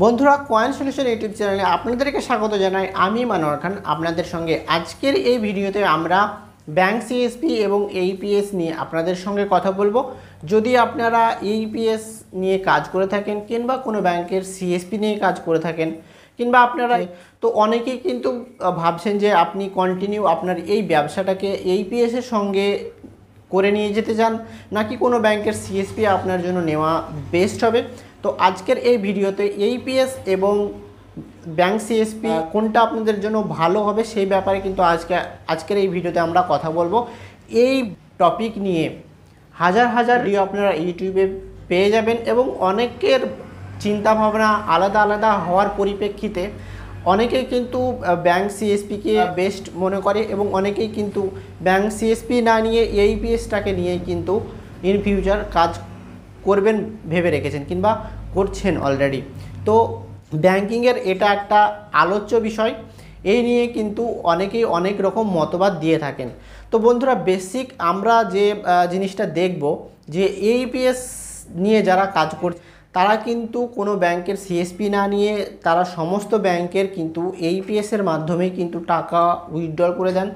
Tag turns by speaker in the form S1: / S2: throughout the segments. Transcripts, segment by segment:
S1: বন্ধুরা, coin solution YouTube চ্যানেলে আপনাদেরকে স্বাগত জানাই। আমি মানোয়ার খান আপনাদের সঙ্গে। আজকের এই ভিডিওতে আমরা ব্যাংক সিএসপি এবং এইপিএস নিয়ে আপনাদের সঙ্গে কথা বলবো। যদি আপনারা এইপিএস নিয়ে কাজ করে থাকেন কিংবা কোনো ব্যাংকের সিএসপি নিয়ে কাজ করে থাকেন কিংবা আপনারা তো অনেকেই কিন্তু ভাবছেন যে আপনি কন্টিনিউ আপনার এই ব্যবসাটাকে এইপিএসের সঙ্গে করে নিয়ে যেতে চান নাকি কোনো ব্যাংকের সিএসপি আপনার জন্য নেওয়া বেস্ট হবে। তো আজকের এই ভিডিওতে এইপিএস এবং ব্যাংক সিএসপি কোনটা আপনাদের জন্য ভালো হবে সেই ব্যাপারে কিন্তু আজকের এই ভিডিওতে আমরা কথা বলবো। এই টপিক নিয়ে হাজার হাজার ভিডিও আপনারা ইউটিউবে পেয়ে যাবেন এবং অনেকের চিন্তাভাবনা আলাদা আলাদা হওয়ার পরিপ্রেক্ষিতে অনেকেই কিন্তু ব্যাংক সিএসপিকে বেস্ট মনে করে এবং অনেকেই কিন্তু ব্যাংক সিএসপি না নিয়ে এইপিএসটাকে নিয়ে কিন্তু ইন ফিউচার কাজ করবেন ভেবে রেখেছেন কিংবা করছেন অলরেডি। তো ব্যাংকিংয়ের এটা একটা আলোচ্য বিষয়, এই নিয়ে কিন্তু অনেকেই অনেক রকম মতবাদ দিয়ে থাকেন। তো বন্ধুরা, বেসিক আমরা যে জিনিসটা দেখব যে এইপিএস নিয়ে যারা কাজ করছে তারা কিন্তু কোনো ব্যাংকের সিএসপি না নিয়ে তারা সমস্ত ব্যাংকের কিন্তু এইপিএসের মাধ্যমে কিন্তু টাকা উইথড্র করে দেন।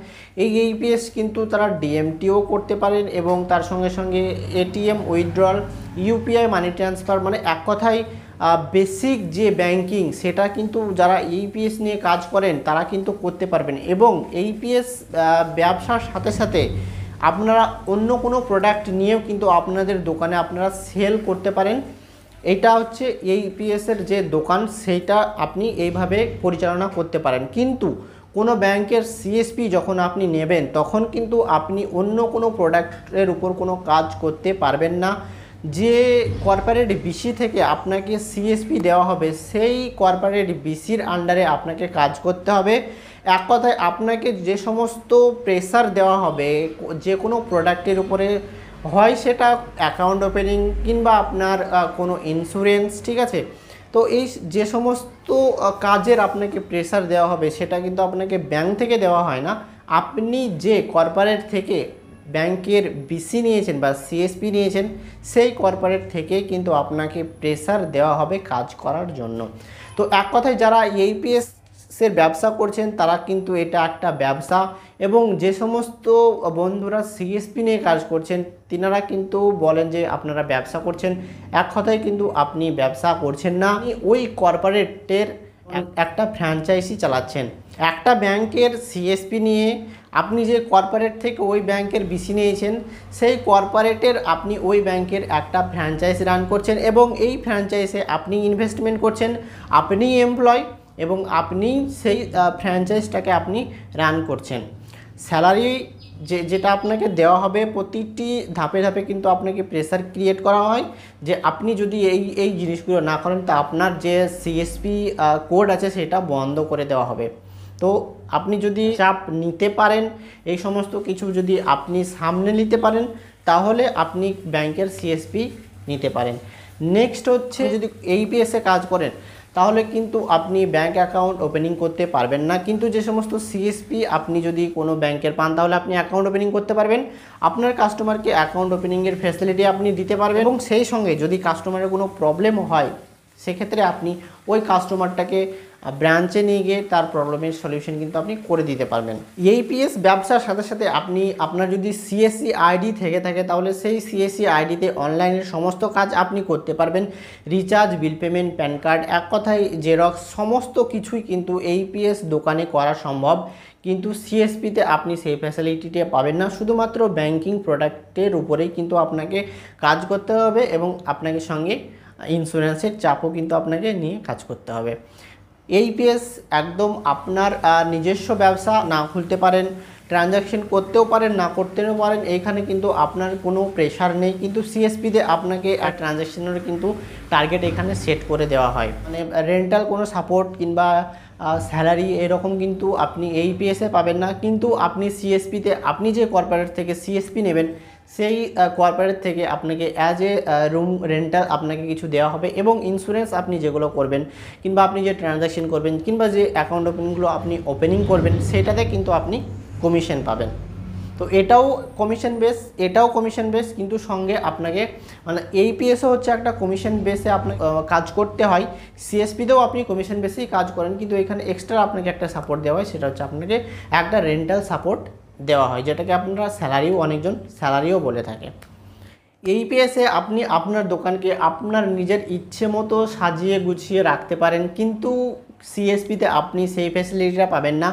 S1: এই এইপিএস কিন্তু তারা ডিএমটিও করতে পারেন এবং তার সঙ্গে সঙ্গে ATM withdrawal, UPI money transfer, মানে এক কথায় বেসিক যে ব্যাংকিং সেটা কিন্তু যারা এইপিএস নিয়ে কাজ করেন তারা কিন্তু করতে পারবেন। এবং এইপিএস ব্যবসার সাথে সাথে আপনারা অন্য কোনো প্রোডাক্ট নিয়েও কিন্তু আপনাদের দোকানে আপনারা সেল করতে পারেন। এটা হচ্ছে এইপিএসের যে দোকান সেইটা আপনি এইভাবে পরিচালনা করতে পারেন। কিন্তু কোনো ব্যাংকের সিএসপি যখন আপনি নেবেন তখন কিন্তু আপনি অন্য কোনো প্রোডাক্টের উপর কোনো কাজ করতে পারবেন না। যে কর্পোরেট বিসি থেকে আপনাকে সিএসপি দেওয়া হবে সেই কর্পোরেট বিসির আন্ডারে আপনাকে কাজ করতে হবে। এক কথায় আপনাকে যে সমস্ত প্রেসার দেওয়া হবে যে কোনো প্রোডাক্টের উপরে, হয় সেটা অ্যাকাউন্ট ওপেনিং কিংবা আপনার কোনো ইন্স্যুরেন্স, ঠিক আছে। তো এই যে সমস্ত কাজের আপনাকে প্রেসার দেওয়া হবে সেটা কিন্তু আপনাকে ব্যাংক থেকে দেওয়া হয় না। আপনি যে কর্পোরেট থেকে ব্যাংকের বিসি নিয়েছেন বা সিএসপি নিয়েছেন সেই কর্পোরেট থেকে কিন্তু আপনাকে প্রেসার দেওয়া হবে কাজ করার জন্য। তো এক কথায় যারা এইপিএসের ব্যবসা করছেন তারা কিন্তু এটা একটা ব্যবসা, এবং যে সমস্ত বন্ধুরা সিএসপি নিয়ে কাজ করছেন তিনারা কিন্তু বলেন যে আপনারা ব্যবসা করছেন। এক কথায় কিন্তু আপনি ব্যবসা করছেন না, ওই কর্পোরেটের একটা ফ্র্যাঞ্চাইজি চালাচ্ছেন। একটা ব্যাংকের সিএসপি নিয়ে আপনি যে কর্পোরেট থেকে ওই ব্যাংকের বিসি নিয়েছেন সেই কর্পোরেটের আপনি ওই ব্যাংকের একটা ফ্র্যাঞ্চাইজ রান করছেন এবং এই ফ্র্যাঞ্চাইজে আপনি ইনভেস্টমেন্ট করছেন, আপনি এমপ্লয় এবং আপনি সেই ফ্র্যাঞ্চাইজটাকে আপনি রান করছেন। স্যালারি যেটা আপনাকে দেওয়া হবে প্রতিটি ধাপে ধাপে কিন্তু আপনাকে প্রেসার ক্রিয়েট করা হয় যে আপনি যদি এই জিনিসগুলো না করেন তা আপনার যে সিএসপি কোড আছে সেটা বন্ধ করে দেওয়া হবে। তো আপনি যদি চাপ নিতে পারেন, এই সমস্ত কিছু যদি আপনি সামনে নিতে পারেন তাহলে আপনি ব্যাংকের সিএসপি নিতে পারেন। নেক্সট হচ্ছে, যদি এইপিএসে কাজ করেন তাহলে কিন্তু আপনি ব্যাংক অ্যাকাউন্ট ওপেনিং করতে পারবেন না। কিন্তু যে সমস্ত সিএসপি আপনি যদি কোনো ব্যাংকের পান তাহলে আপনি অ্যাকাউন্ট ওপেনিং করতে পারবেন, আপনার কাস্টমারকে অ্যাকাউন্ট ওপেনিংয়ের ফ্যাসিলিটি আপনি দিতে পারবেন এবং সেই সঙ্গে যদি কাস্টমারের কোনো প্রবলেম হয় সেক্ষেত্রে আপনি ওই কাস্টমারটাকে ব্রাঞ্চে নিয়ে গিয়ে তার প্রবলেমের সলিউশন কিন্তু আপনি করে দিতে পারবেন। এইপিএস ব্যবসার সাথে সাথে আপনার যদি সিএসসি আইডি থেকে থাকে তাহলে সেই সিএসসি আইডিতে অনলাইনের সমস্ত কাজ আপনি করতে পারবেন। Recharge, bill payment, pan card, এক কথায় জেরক্স, সমস্ত কিছুই কিন্তু এইপিএস দোকানে করা সম্ভব। কিন্তু সিএসপিতে আপনি সেই ফ্যাসিলিটিটা পাবেন না। শুধুমাত্র ব্যাংকিং প্রোডাক্টের উপরেই কিন্তু আপনাকে কাজ করতে হবে এবং আপনাকে সঙ্গে ইন্স্যুরেন্সের চাপও কিন্তু আপনাকে নিয়ে কাজ করতে হবে। এইপিএস একদম আপনার নিজস্ব ব্যবসা, না খুলতে পারেন, ট্রানজ্যাকশন করতেও পারেন, না করতেও পারেন, এইখানে কিন্তু আপনার কোনো প্রেশার নেই। কিন্তু সিএসপিতে আপনাকে ট্রানজ্যাকশনের কিন্তু টার্গেট এখানে সেট করে দেওয়া হয়, মানে রেন্টাল কোনো সাপোর্ট কিংবা স্যালারি এরকম কিন্তু আপনি এইপিএসে পাবেন না। কিন্তু আপনি সিএসপিতে আপনি যে কর্পোরেট থেকে সিএসপি নেবেন সেই কর্পোরেট থেকে আপনাকে অ্যাজ এ রুম রেন্টাল আপনাকে কিছু দেওয়া হবে এবং ইন্স্যুরেন্স আপনি যেগুলো করবেন কিংবা আপনি যে ট্রানজ্যাকশন করবেন কিংবা যে অ্যাকাউন্ট ওপেনিংগুলো আপনি ওপেনিং করবেন সেটাতে কিন্তু আপনি কমিশন পাবেন। তো তো এটাও কমিশন বেস, কিন্তু সঙ্গে আপনাকে মানে এইপিএসও হচ্ছে একটা কমিশন বেসে আপনার কাজ করতে হয়। সিএসপিতেও আপনি কমিশন বেসেই কাজ করেন, কিন্তু এখানে এক্সট্রা আপনাকে একটা সাপোর্ট দেওয়া হয়, সেটা হচ্ছে আপনাকে একটা রেন্টাল সাপোর্ট দেওয়া হয়, যেটাকে আপনারা অনেকজন স্যালারিও বলে থাকে। এইপিএসে আপনি আপনার দোকানকে আপনার নিজের ইচ্ছে মতো সাজিয়ে গুছিয়ে রাখতে পারেন, কিন্তু সিএসপিতে আপনি সেই ফ্যাসিলিটিটা পাবেন না।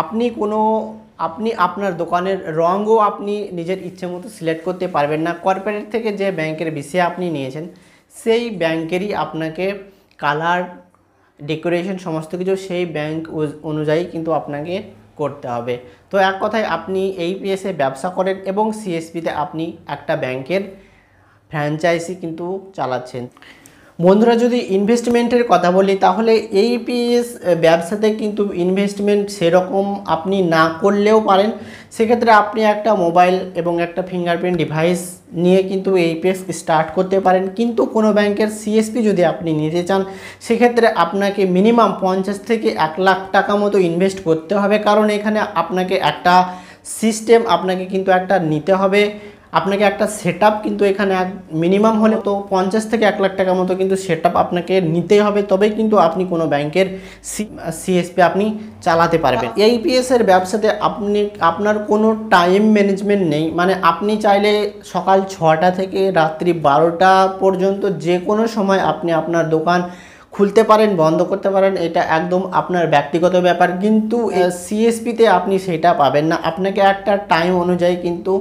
S1: আপনি আপনার দোকানের রঙও আপনি নিজের ইচ্ছে মতো সিলেক্ট করতে পারবেন না। কর্পোরেট থেকে যে ব্যাংকের বিষয়ে আপনি নিয়েছেন সেই ব্যাংকেরই আপনাকে কালার, ডেকোরেশন সমস্ত কিছু সেই ব্যাংক অনুযায়ী কিন্তু আপনাকে করতে হবে। তো এক কথায় আপনি এইপিএসে ব্যবসা করেন এবং সিএসপিতে আপনি একটা ব্যাংকের ফ্র্যাঞ্চাইজি কিন্তু চালাচ্ছেন। বন্ধুরা, যদি ইনভেস্টমেন্টের কথা বলি তাহলে এইপিএস ব্যবসাতে কিন্তু ইনভেস্টমেন্ট সেরকম আপনি না করলেও পারেন। সেক্ষেত্রে আপনি একটা মোবাইল এবং একটা ফিঙ্গারপ্রিন্ট ডিভাইস নিয়ে কিন্তু এইপিএস স্টার্ট করতে পারেন, কিন্তু কোনো ব্যাংকের সিএসপি যদি আপনি নিতে চান সেক্ষেত্রে আপনাকে মিনিমাম 50 থেকে 1 লাখ টাকা মতো ইনভেস্ট করতে হবে, কারণ এখানে আপনাকে একটা সিস্টেম আপনাকে কিন্তু একটা নিতে হবে, আপনাকে একটা সেটআপ কিন্তু এখানে মিনিমাম হলে তো 50 থেকে 1 লাখ টাকা মতো কিন্তু সেটআপ আপনাকে নিতেই হবে, তবেই কিন্তু আপনি কোনো ব্যাংকের সিএসপি আপনি চালাতে পারবেন। এইপিএস এর ব্যবসাতে আপনার কোনো টাইম ম্যানেজমেন্ট নেই, মানে আপনি চাইলে সকাল 6টা থেকে রাত্রি 12টা পর্যন্ত যে কোনো সময় আপনি আপনার দোকান খুলতে পারেন, বন্ধ করতে পারেন, এটা একদম আপনার ব্যক্তিগত ব্যাপার। কিন্তু সিএসপিতে আপনি সেটা পাবেন না, আপনাকে একটা টাইম অনুযায়ী কিন্তু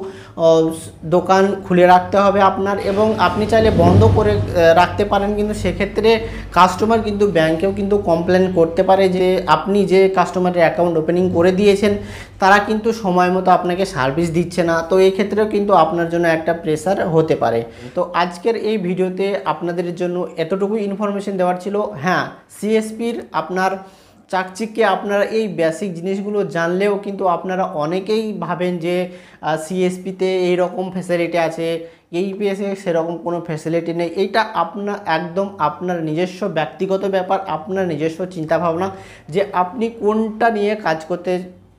S1: দোকান খুলে রাখতে হবে আপনার, এবং আপনি চাইলে বন্ধ করে রাখতে পারেন, কিন্তু সেক্ষেত্রে কাস্টমার কিন্তু ব্যাংকেও কিন্তু কমপ্লেন করতে পারে যে আপনি যে কাস্টমারের অ্যাকাউন্ট ওপেনিং করে দিয়েছেন তারা কিন্তু সময় মতো আপনাকে সার্ভিস দিচ্ছে না। তো এই ক্ষেত্রেও কিন্তু আপনার জন্য একটা প্রেসার হতে পারে। তো আজকের এই ভিডিওতে আপনাদের জন্য এতটুকু ইনফরমেশন দেওয়ার ছিল। হ্যাঁ, সিএসপির আপনার চাকচিক্যে আপনারা এই বেসিক জিনিসগুলো জানলেও কিন্তু আপনারা অনেকেই ভাবেন যে সিএসপিতে এইরকম ফ্যাসিলিটি আছে, এইপিএসে সেরকম কোনো ফ্যাসিলিটি নেই। এইটা একদম আপনার নিজস্ব ব্যক্তিগত ব্যাপার, আপনার নিজস্ব চিন্তাভাবনা যে আপনি কোনটা নিয়ে কাজ করতে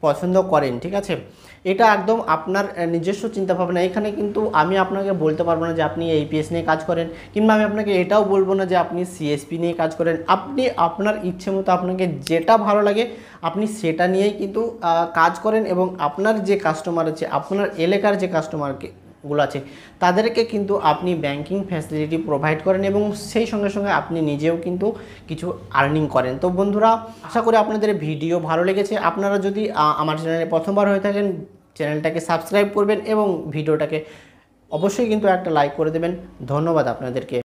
S1: পছন্দ করেন, ঠিক আছে? এটা একদম আপনার নিজস্ব চিন্তাভাবনা। এখানে কিন্তু আমি আপনাকে বলতে পারবো না যে আপনি এইপিএস নিয়ে কাজ করেন, কিংবা আমি আপনাকে এটাও বলবো না যে আপনি সিএসপি নিয়ে কাজ করেন। আপনি আপনার ইচ্ছে মতো আপনাকে যেটা ভালো লাগে আপনি সেটা নিয়েই কিন্তু কাজ করেন, এবং আপনার যে কাস্টমার আছে, আপনার এলাকার যে কাস্টমারগুলো আছে তাদেরকে কিন্তু আপনি ব্যাংকিং ফ্যাসিলিটি প্রোভাইড করেন, এবং সেই সঙ্গে সঙ্গে আপনি নিজেও কিন্তু কিছু আর্নিং করেন। তো বন্ধুরা, আশা করি আপনাদের ভিডিও ভালো লেগেছে। আপনারা যদি আমার চ্যানেলে প্রথমবার হয়ে থাকেন চ্যানেলটাকে সাবস্ক্রাইব করবেন এবং ভিডিওটাকে অবশ্যই কিন্তু একটা লাইক করে দেবেন। ধন্যবাদ আপনাদেরকে।